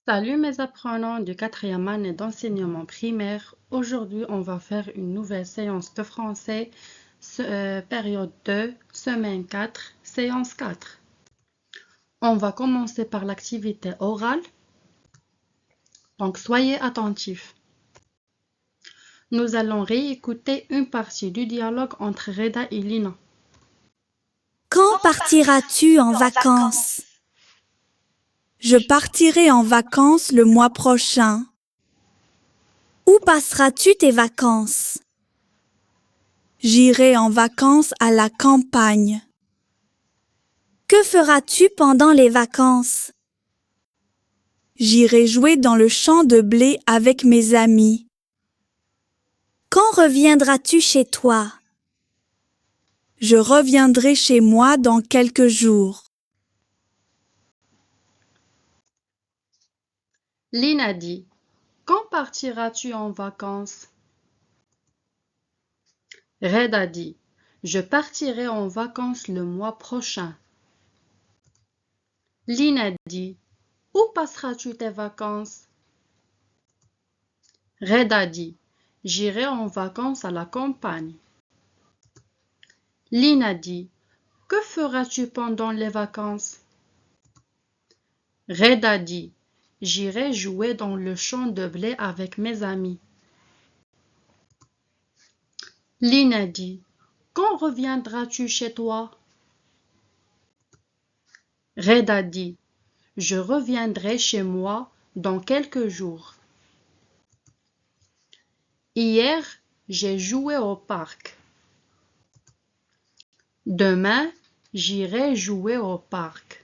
Salut mes apprenants du quatrième année d'enseignement primaire. Aujourd'hui, on va faire une nouvelle séance de français, période 2, semaine 4, séance 4. On va commencer par l'activité orale, donc soyez attentifs. Nous allons réécouter une partie du dialogue entre Reda et Lina. Quand partiras-tu en vacances? Je partirai en vacances le mois prochain. Où passeras-tu tes vacances? J'irai en vacances à la campagne. Que feras-tu pendant les vacances? J'irai jouer dans le champ de blé avec mes amis. Quand reviendras-tu chez toi? Je reviendrai chez moi dans quelques jours. Lina dit: Quand partiras-tu en vacances? Reda dit: Je partirai en vacances le mois prochain. Lina dit: Où passeras-tu tes vacances? Reda dit: J'irai en vacances à la campagne. Lina dit: Que feras-tu pendant les vacances? Reda dit: J'irai jouer dans le champ de blé avec mes amis. Lina dit: Quand reviendras-tu chez toi? Reda dit: Je reviendrai chez moi dans quelques jours. Hier, j'ai joué au parc. Demain, j'irai jouer au parc.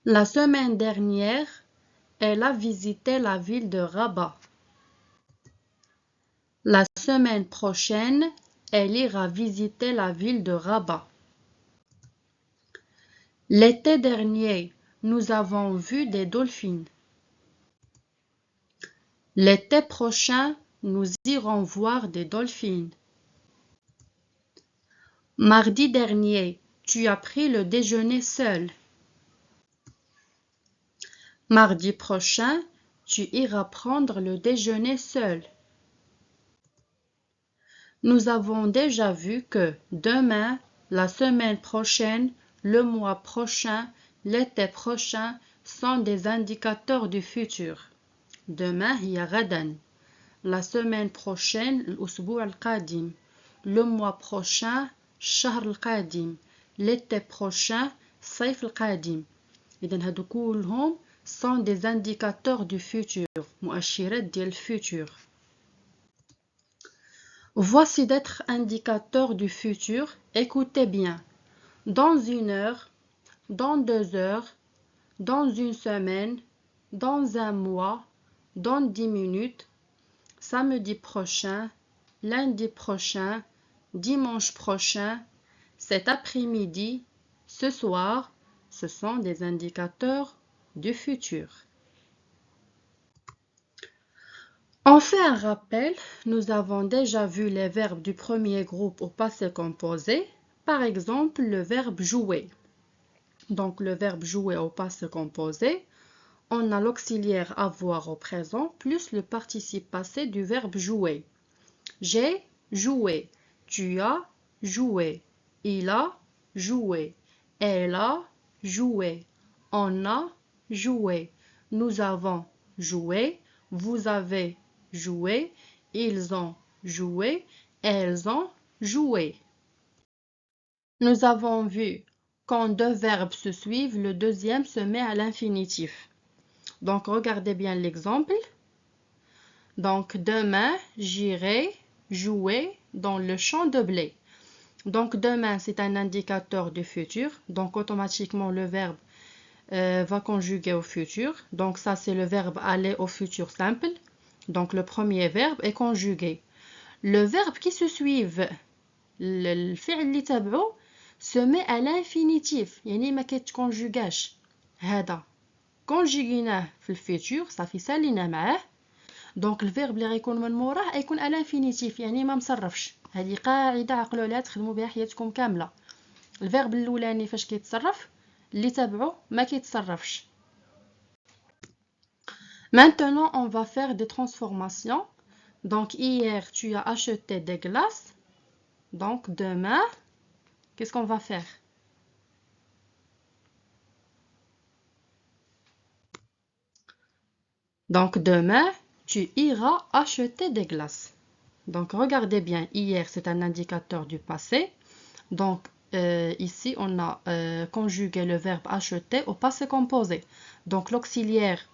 La semaine dernière, elle a visité la ville de Rabat. La semaine prochaine, elle ira visiter la ville de Rabat. L'été dernier, nous avons vu des dolphins. L'été prochain, nous irons voir des dolphins. Mardi dernier, tu as pris le déjeuner seul. Mardi prochain, tu iras prendre le déjeuner seul. Nous avons déjà vu que demain, la semaine prochaine, le mois prochain, l'été prochain sont des indicateurs du futur. Demain, هي غدا. La semaine prochaine, الأسبوع القادم. Le mois prochain, الشهر القادم. L'été prochain, الصيف القادم. إذن هادو كلهم sont des indicateurs du futur. مؤشرات ديال الفوتور. Voici d'être indicateurs du futur. Écoutez bien. Dans 1 heure, dans 2 heures, dans 1 semaine, dans 1 mois, dans 10 minutes, samedi prochain, lundi prochain, dimanche prochain, cet après-midi, ce soir, ce sont des indicateurs du futur. On fait un rappel, nous avons déjà vu les verbes du premier groupe au passé composé, par exemple le verbe jouer. Donc le verbe jouer au passé composé, on a l'auxiliaire avoir au présent plus le participe passé du verbe jouer. J'ai joué, tu as joué, il a joué, elle a joué, on a joué, nous avons joué, vous avez joué, ils ont joué, elles ont joué. Nous avons vu quand deux verbes se suivent, le deuxième se met à l'infinitif. Donc regardez bien l'exemple. Donc demain, j'irai jouer dans le champ de blé. Donc demain, c'est un indicateur du futur. Donc automatiquement, le verbe va conjuguer au futur. Donc ça, c'est le verbe aller au futur simple. Donc le premier verbe est conjugué. Le verbe qui se suive, الفعل اللي تبعه se met à l'infinitif. يعني ما كيتكونجوغاش. هذا كونجيغيناه في الفيتور صافي سالينا معاه. دونك الفيرب اللي غيكون من موراه غيكون على انفينيتيف يعني ما مصرفش. هذه قاعده عقلوا عليها تخدموا بها حياتكم كامله. الفيرب الاولاني فاش كيتصرف اللي تبعه ما كيتصرفش. Maintenant, on va faire des transformations. Donc, hier, tu as acheté des glaces. Donc, demain, qu'est-ce qu'on va faire? Donc, demain, tu iras acheter des glaces. Donc, regardez bien, hier, c'est un indicateur du passé. Donc, ici, on a conjugué le verbe acheter au passé composé. Donc, l'auxiliaire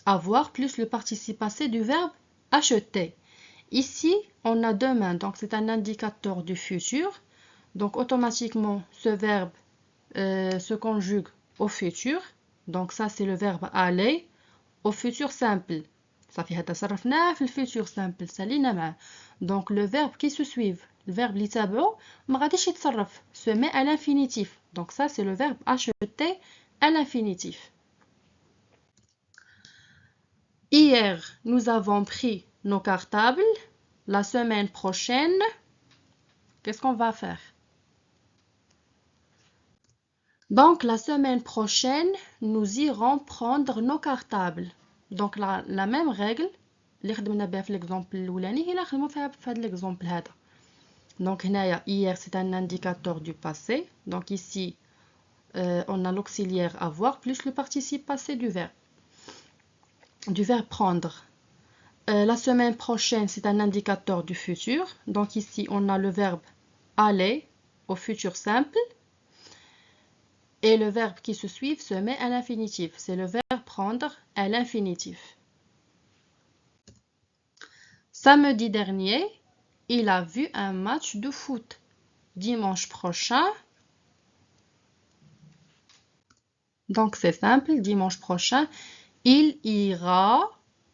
avoir plus le participe passé du verbe acheter. Ici, on a demain, donc c'est un indicateur du futur. Donc, automatiquement, ce verbe se conjugue au futur. Donc, ça, c'est le verbe aller au futur simple. صافي هذا صرفناه في الفيتور سامبل سالينا معاه. Donc le verbe qui se suit, le verbe اللي تابعو ما غاديش يتصرف, se met à l'infinitif. Donc ça c'est le verbe acheter à l'infinitif. Hier, nous avons pris nos cartables. La semaine prochaine, qu'est-ce qu'on va faire? Donc la semaine prochaine, nous irons prendre nos cartables. Donc la même règle اللي خدمنا بها في l'exemple الاولاني هي اللي نخدمو فيها في هذا l'exemple هذا. Donc هنايا hier c'est un indicateur du passé. Donc ici on a l'auxiliaire avoir plus le participe passé du verbe prendre. La semaine prochaine c'est un indicateur du futur. Donc ici on a le verbe aller au futur simple. Et le verbe qui se suit se met à l'infinitif. C'est le verbe prendre à l'infinitif. Samedi dernier, il a vu un match de foot. Dimanche prochain, donc c'est simple, dimanche prochain, il ira,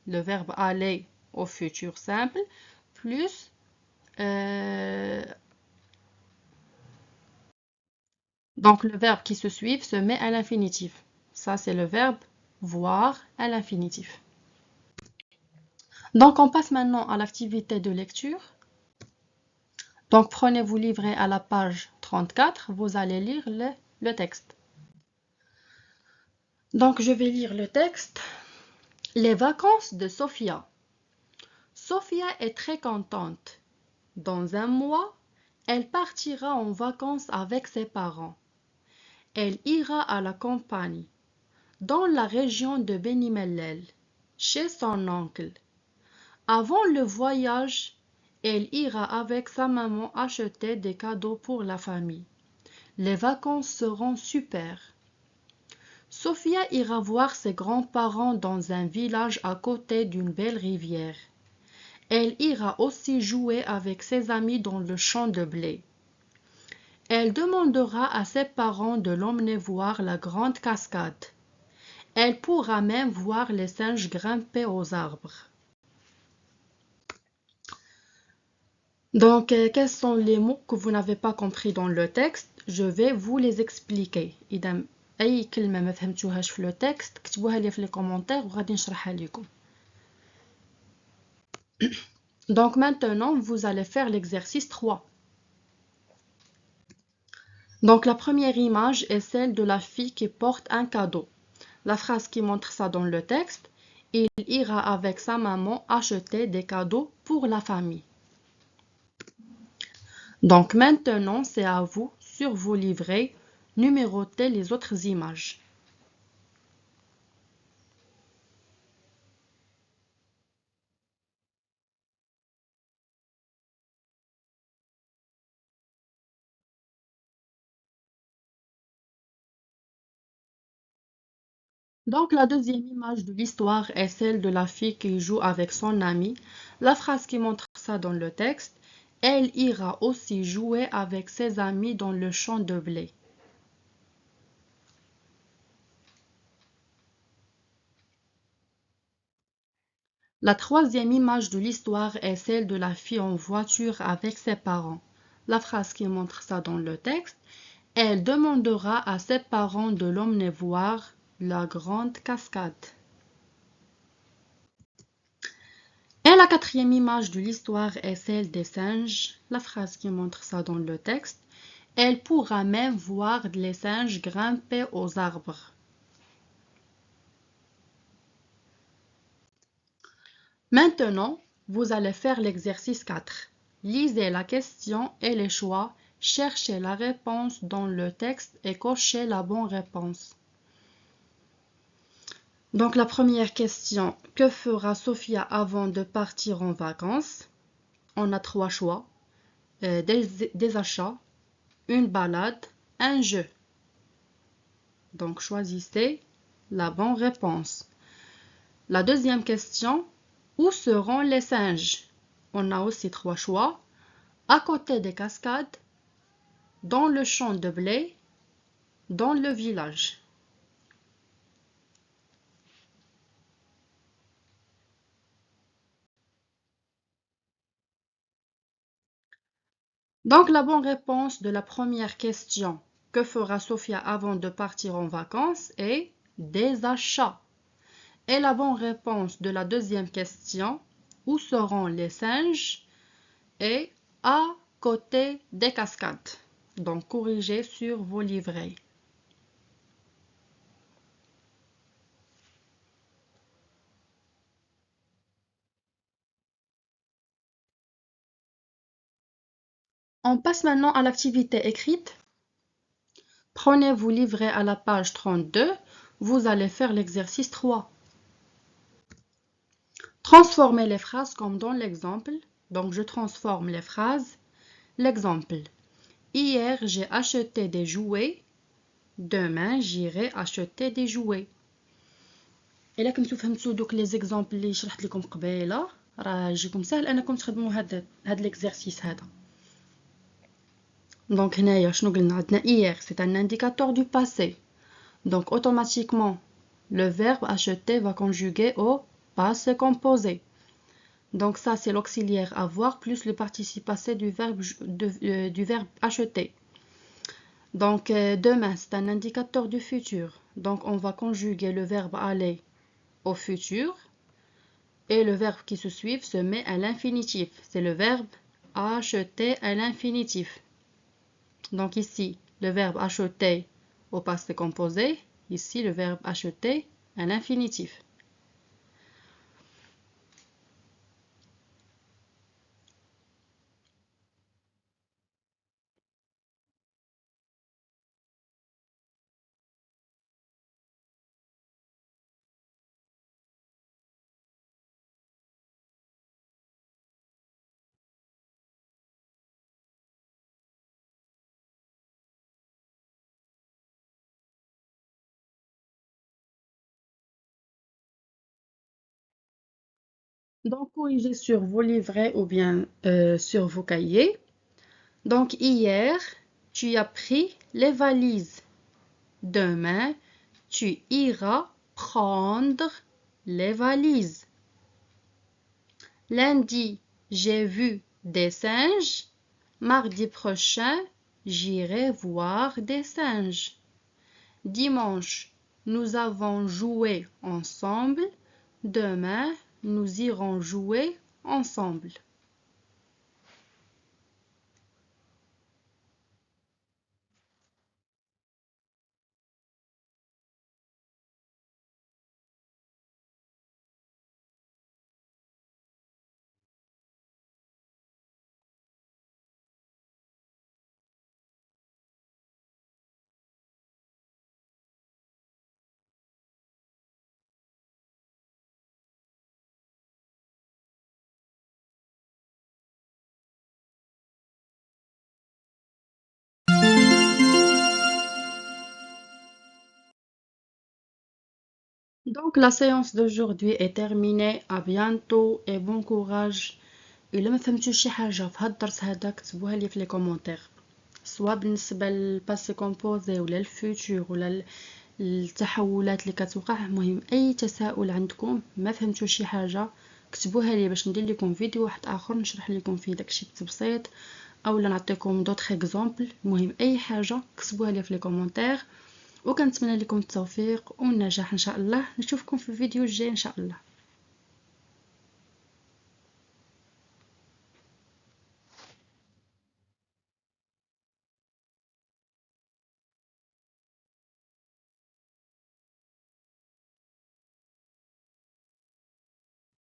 le verbe aller au futur simple, plus donc le verbe qui se suit se met à l'infinitif. Ça c'est le verbe voir à l'infinitif. Donc on passe maintenant à l'activité de lecture. Donc prenez-vous livret à la page 34, vous allez lire le texte. Donc je vais lire le texte. Les vacances de Sophia. Sophia est très contente. Dans un mois, elle partira en vacances avec ses parents. Elle ira à la campagne, dans la région de Beni Mellel, chez son oncle. Avant le voyage, elle ira avec sa maman acheter des cadeaux pour la famille. Les vacances seront super. Sophia ira voir ses grands-parents dans un village à côté d'une belle rivière. Elle ira aussi jouer avec ses amis dans le champ de blé. Elle demandera à ses parents de l'emmener voir la grande cascade. Elle pourra même voir les singes grimper aux arbres. Donc, quels sont les mots que vous n'avez pas compris dans le texte? Je vais vous les expliquer. إذا أي كلمة ما فهمتوهاش في le texte كتبوها لي في les commentaires وغادي نشرحها لكم. Donc maintenant, vous allez faire l'exercice 3. Donc la première image est celle de la fille qui porte un cadeau. La phrase qui montre ça dans le texte, il ira avec sa maman acheter des cadeaux pour la famille. Donc maintenant, c'est à vous, sur vos livrets, numéroter les autres images. Donc la deuxième image de l'histoire est celle de la fille qui joue avec son amie. La phrase qui montre ça dans le texte, elle ira aussi jouer avec ses amis dans le champ de blé. La troisième image de l'histoire est celle de la fille en voiture avec ses parents. La phrase qui montre ça dans le texte, elle demandera à ses parents de l'emmener voir la grande cascade. Et la quatrième image de l'histoire est celle des singes. La phrase qui montre ça dans le texte, elle pourra même voir les singes grimper aux arbres. Maintenant, vous allez faire l'exercice 4. Lisez la question et les choix, cherchez la réponse dans le texte et cochez la bonne réponse. Donc la première question, que fera Sophia avant de partir en vacances? On a 3 choix, des achats, une balade, un jeu. Donc choisissez la bonne réponse. La deuxième question, où seront les singes? On a aussi 3 choix, à côté des cascades, dans le champ de blé, dans le village. Donc la bonne réponse de la première question, que fera Sophia avant de partir en vacances, est des achats. Et la bonne réponse de la deuxième question, où seront les singes, est à côté des cascades. Donc corrigez sur vos livrets. On passe maintenant à l'activité écrite. Prenez vos livrets à la page 32. Vous allez faire l'exercice 3. Transformez les phrases comme dans l'exemple. Donc je transforme les phrases. L'exemple. Hier, j'ai acheté des jouets. Demain, j'irai acheter des jouets. إلا كنتو فهمتو دوك لي زيكزامبل اللي شرحت لكم قبيله راه يجيكم سهل انكم تخدموا هاد ليكزercice هذا. دونك هنايا شنو قلنا عندنا hier c'est un indicateur du passé. Donc automatiquement le verbe acheter va conjuguer au passé composé. Donc ça c'est l'auxiliaire avoir plus le participe passé du verbe acheter. Donc demain c'est un indicateur du futur. Donc on va conjuguer le verbe aller au futur et le verbe qui se suit se met à l'infinitif. C'est le verbe acheter à l'infinitif. Donc ici le verbe acheter au passé composé, ici le verbe acheter à l'infinitif. Donc, corrigez sur vos livrets ou bien sur vos cahiers. Donc, hier, tu as pris les valises. Demain, tu iras prendre les valises. Lundi, j'ai vu des singes. Mardi prochain, j'irai voir des singes. Dimanche, nous avons joué ensemble. Demain, nous irons jouer ensemble. Donc la séance d'aujourd'hui est terminée. À bientôt et bon courage. إلا ما فهمتوش شي حاجة في هاد الدرس هذا كتبوها لي في لي كومونتير، سواء بالنسبة للباسي كومبوزي ولا الفوتور ولا التحولات اللي كتوقع. المهم اي تساؤل عندكم ما فهمتوش شي حاجة كتبوها لي باش ندير لكم فيديو واحد اخر نشرح لكم فيه داكشي بسيط اولا نعطيكم دوطخ اكزامبل. المهم اي حاجة كتبوها لي في لي كومونتير وكنتمنى لكم التوفيق والنجاح ان شاء الله. نشوفكم في الفيديو الجاي ان شاء الله.